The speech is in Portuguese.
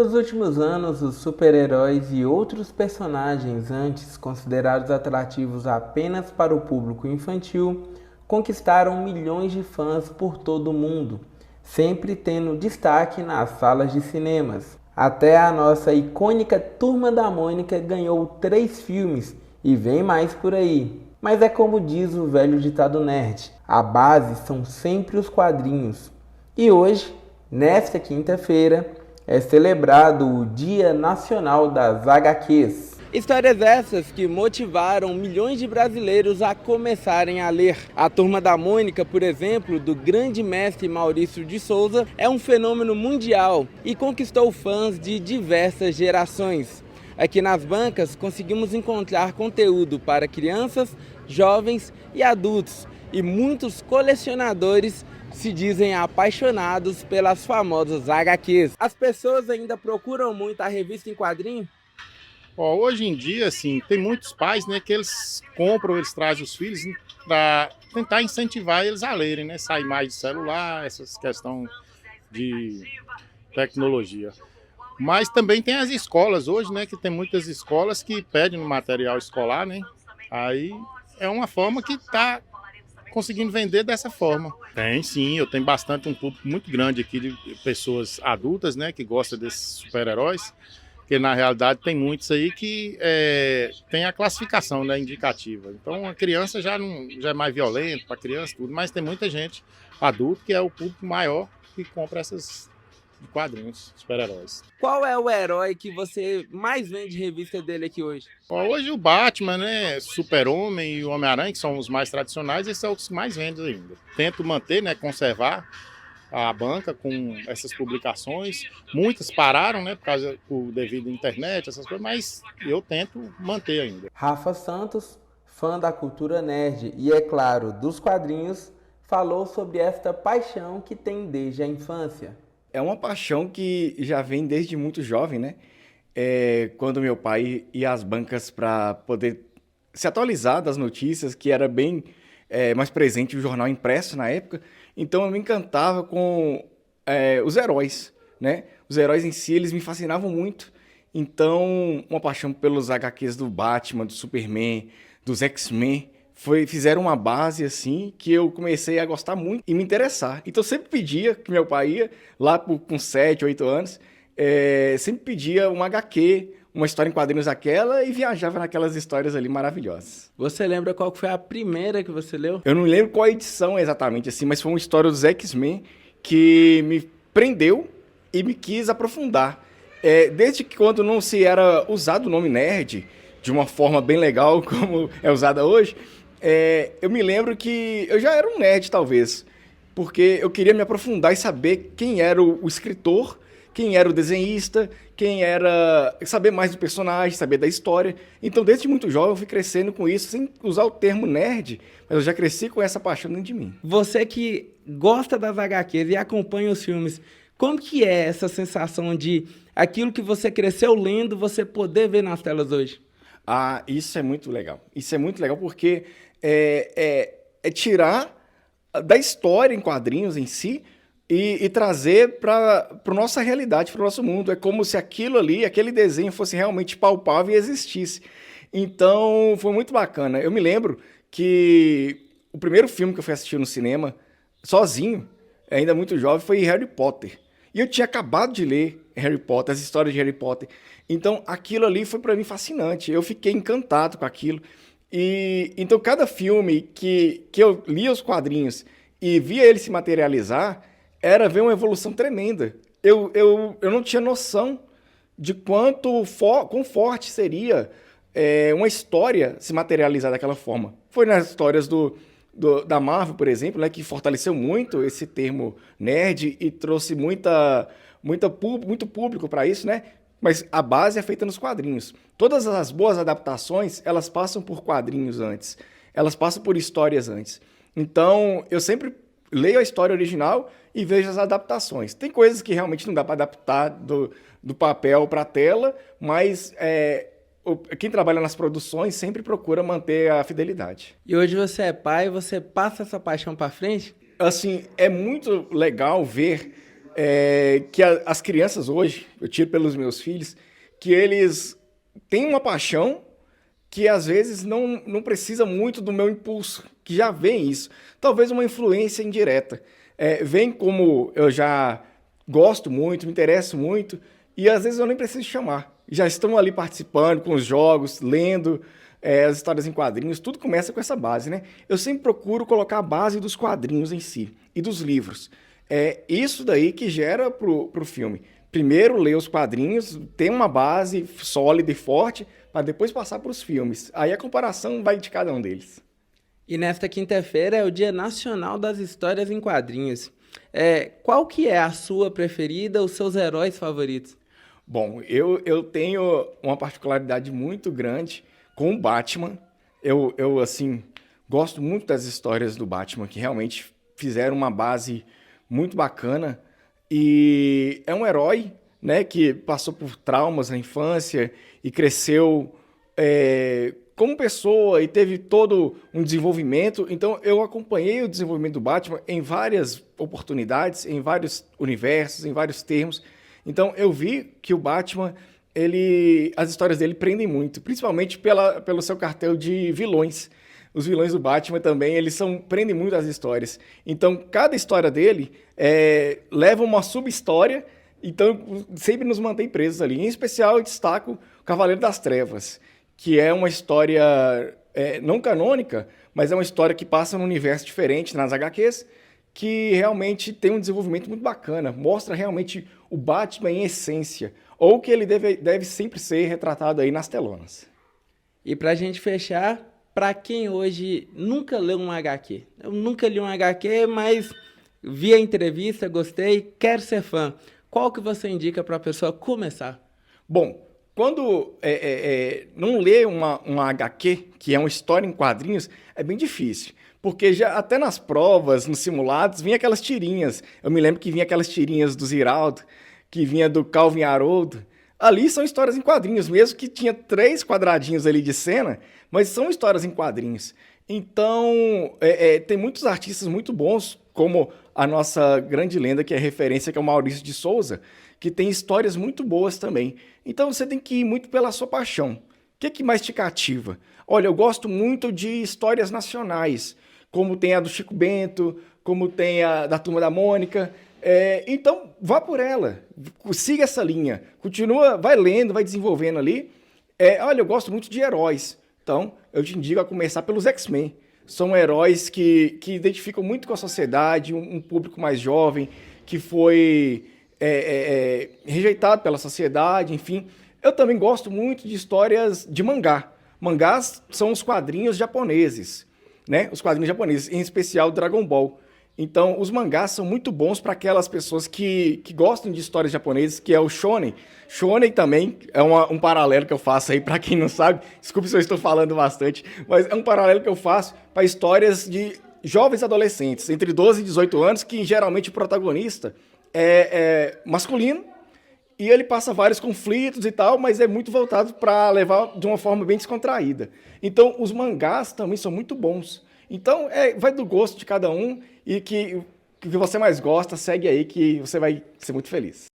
Nos últimos anos, os super-heróis e outros personagens antes considerados atrativos apenas para o público infantil conquistaram milhões de fãs por todo o mundo, sempre tendo destaque nas salas de cinemas. Até a nossa icônica Turma da Mônica ganhou 3 filmes e vem mais por aí. Mas é como diz o velho ditado nerd, a base são sempre os quadrinhos. E hoje, nesta quinta-feira, é celebrado o Dia Nacional das HQs. Histórias essas que motivaram milhões de brasileiros a começarem a ler. A Turma da Mônica, por exemplo, do grande mestre Maurício de Souza, é um fenômeno mundial e conquistou fãs de diversas gerações. Aqui nas bancas conseguimos encontrar conteúdo para crianças, jovens e adultos, e muitos colecionadores se dizem apaixonados pelas famosas HQs. As pessoas ainda procuram muito a revista em quadrinho? Ó, hoje em dia, assim, tem muitos pais, né, que eles compram, eles trazem os filhos para tentar incentivar eles a lerem, né, sair mais de celular, essas questões de tecnologia. Mas também tem as escolas hoje, né, que tem muitas escolas que pedem no material escolar, né, aí é uma forma que está conseguindo vender dessa forma. Tem sim, eu tenho bastante, um público muito grande aqui de pessoas adultas, né, que gostam desses super-heróis, porque na realidade tem muitos aí que tem a classificação, né, indicativa. Então a criança já é mais violenta para criança, tudo, mas tem muita gente adulto que é o público maior que compra esses quadrinhos, super-heróis. Qual é o herói que você mais vende revista dele aqui hoje? Ó, hoje o Batman, né, Super-Homem e o Homem-Aranha, que são os mais tradicionais, esses são os que mais vendem ainda. Tento manter, né, conservar a banca com essas publicações. Muitas pararam, né, por causa do devido à internet, essas coisas, mas eu tento manter ainda. Rafa Santos, fã da cultura nerd e, é claro, dos quadrinhos, falou sobre esta paixão que tem desde a infância. É uma paixão que já vem desde muito jovem, né? Quando meu pai ia às bancas para poder se atualizar das notícias, que era bem mais presente o jornal impresso na época. Então eu me encantava com os heróis, né? Os heróis em si, eles me fascinavam muito. Então, uma paixão pelos HQs do Batman, do Superman, dos X-Men, fizeram uma base assim que eu comecei a gostar muito e me interessar. Então eu sempre pedia que meu pai ia, lá com 7, 8 anos, sempre pedia um HQ, uma história em quadrinhos daquela e viajava naquelas histórias ali maravilhosas. Você lembra qual foi a primeira que você leu? Eu não lembro qual edição exatamente, assim, mas foi uma história dos X-Men que me prendeu e me quis aprofundar. Desde que quando não se era usado o nome nerd de uma forma bem legal como é usada hoje, eu me lembro que eu já era um nerd, talvez, porque eu queria me aprofundar e saber quem era o escritor, quem era o desenhista, saber mais do personagem, saber da história. Então, desde muito jovem, eu fui crescendo com isso, sem usar o termo nerd, mas eu já cresci com essa paixão dentro de mim. Você que gosta das HQs e acompanha os filmes, como que é essa sensação de aquilo que você cresceu lendo, você poder ver nas telas hoje? Ah, isso é muito legal. Isso é muito legal porque é tirar da história em quadrinhos em si e trazer para a nossa realidade, para o nosso mundo. É como se aquilo ali, aquele desenho fosse realmente palpável e existisse. Então, foi muito bacana. Eu me lembro que o primeiro filme que eu fui assistir no cinema, sozinho, ainda muito jovem, foi Harry Potter. E eu tinha acabado de ler Harry Potter, as histórias de Harry Potter. Então, aquilo ali foi para mim fascinante. Eu fiquei encantado com aquilo. E então, cada filme que eu lia os quadrinhos e via ele se materializar, era ver uma evolução tremenda. Eu não tinha noção de quão forte seria uma história se materializar daquela forma. Foi nas histórias da Marvel, por exemplo, né, que fortaleceu muito esse termo nerd e trouxe muito público para isso, né? Mas a base é feita nos quadrinhos. Todas as boas adaptações, elas passam por quadrinhos antes. Elas passam por histórias antes. Então, eu sempre leio a história original e vejo as adaptações. Tem coisas que realmente não dá para adaptar do papel para a tela, mas quem trabalha nas produções sempre procura manter a fidelidade. E hoje você é pai, você passa essa paixão para frente? Assim, é muito legal ver que as crianças hoje, eu tiro pelos meus filhos, que eles têm uma paixão que às vezes não precisa muito do meu impulso, que já vem isso. Talvez uma influência indireta. Vem como eu já gosto muito, me interesso muito, e às vezes eu nem preciso chamar. Já estão ali participando com os jogos, lendo as histórias em quadrinhos, tudo começa com essa base, né? Eu sempre procuro colocar a base dos quadrinhos em si e dos livros. É isso daí que gera pro filme. Primeiro ler os quadrinhos, ter uma base sólida e forte, para depois passar para os filmes. Aí a comparação vai de cada um deles. E nesta quinta-feira é o Dia Nacional das Histórias em Quadrinhos. Qual que é a sua preferida, os seus heróis favoritos? Bom, eu tenho uma particularidade muito grande com o Batman. Eu assim, gosto muito das histórias do Batman, que realmente fizeram uma base muito bacana. E é um herói, né, que passou por traumas na infância e cresceu como pessoa e teve todo um desenvolvimento. Então, eu acompanhei o desenvolvimento do Batman em várias oportunidades, em vários universos, em vários termos. Então, eu vi que o Batman, as histórias dele prendem muito, principalmente pelo seu cartel de vilões. Os vilões do Batman também, prendem muito as histórias. Então, cada história dele leva uma sub-história, então sempre nos mantém presos ali. Em especial, eu destaco o Cavaleiro das Trevas, que é uma história não canônica, mas é uma história que passa num universo diferente nas HQs, que realmente tem um desenvolvimento muito bacana, mostra realmente o Batman em essência, ou que ele deve sempre ser retratado aí nas telonas. E pra gente fechar, para quem hoje nunca leu um HQ, eu nunca li um HQ, mas vi a entrevista, gostei, quero ser fã, qual que você indica para a pessoa começar? Bom, quando não lê uma HQ, que é uma história em quadrinhos, é bem difícil. Porque já até nas provas, nos simulados, vinha aquelas tirinhas. Eu me lembro que vinha aquelas tirinhas do Ziraldo, que vinha do Calvin Haroldo. Ali são histórias em quadrinhos, mesmo que tinha 3 quadradinhos ali de cena, mas são histórias em quadrinhos. Então, tem muitos artistas muito bons, como a nossa grande lenda, que é referência, que é o Maurício de Souza, que tem histórias muito boas também. Então, você tem que ir muito pela sua paixão. O que mais te cativa? Olha, eu gosto muito de histórias nacionais, como tem a do Chico Bento, como tem a da Turma da Mônica. Então, vá por ela, siga essa linha, continua, vai lendo, vai desenvolvendo ali. Olha, eu gosto muito de heróis, então eu te indico a começar pelos X-Men. São heróis que identificam muito com a sociedade, um público mais jovem, que foi rejeitado pela sociedade, enfim. Eu também gosto muito de histórias de mangá. Mangás são os quadrinhos japoneses, né? Os quadrinhos japoneses, em especial Dragon Ball. Então, os mangás são muito bons para aquelas pessoas que gostam de histórias japonesas, que é o shonen. Shonen também é um paralelo que eu faço aí, para quem não sabe. Desculpe se eu estou falando bastante, mas é um paralelo que eu faço para histórias de jovens adolescentes, entre 12 e 18 anos, que geralmente o protagonista é masculino, e ele passa vários conflitos e tal, mas é muito voltado para levar de uma forma bem descontraída. Então, os mangás também são muito bons. Então, vai do gosto de cada um, e que você mais gosta, segue aí que você vai ser muito feliz.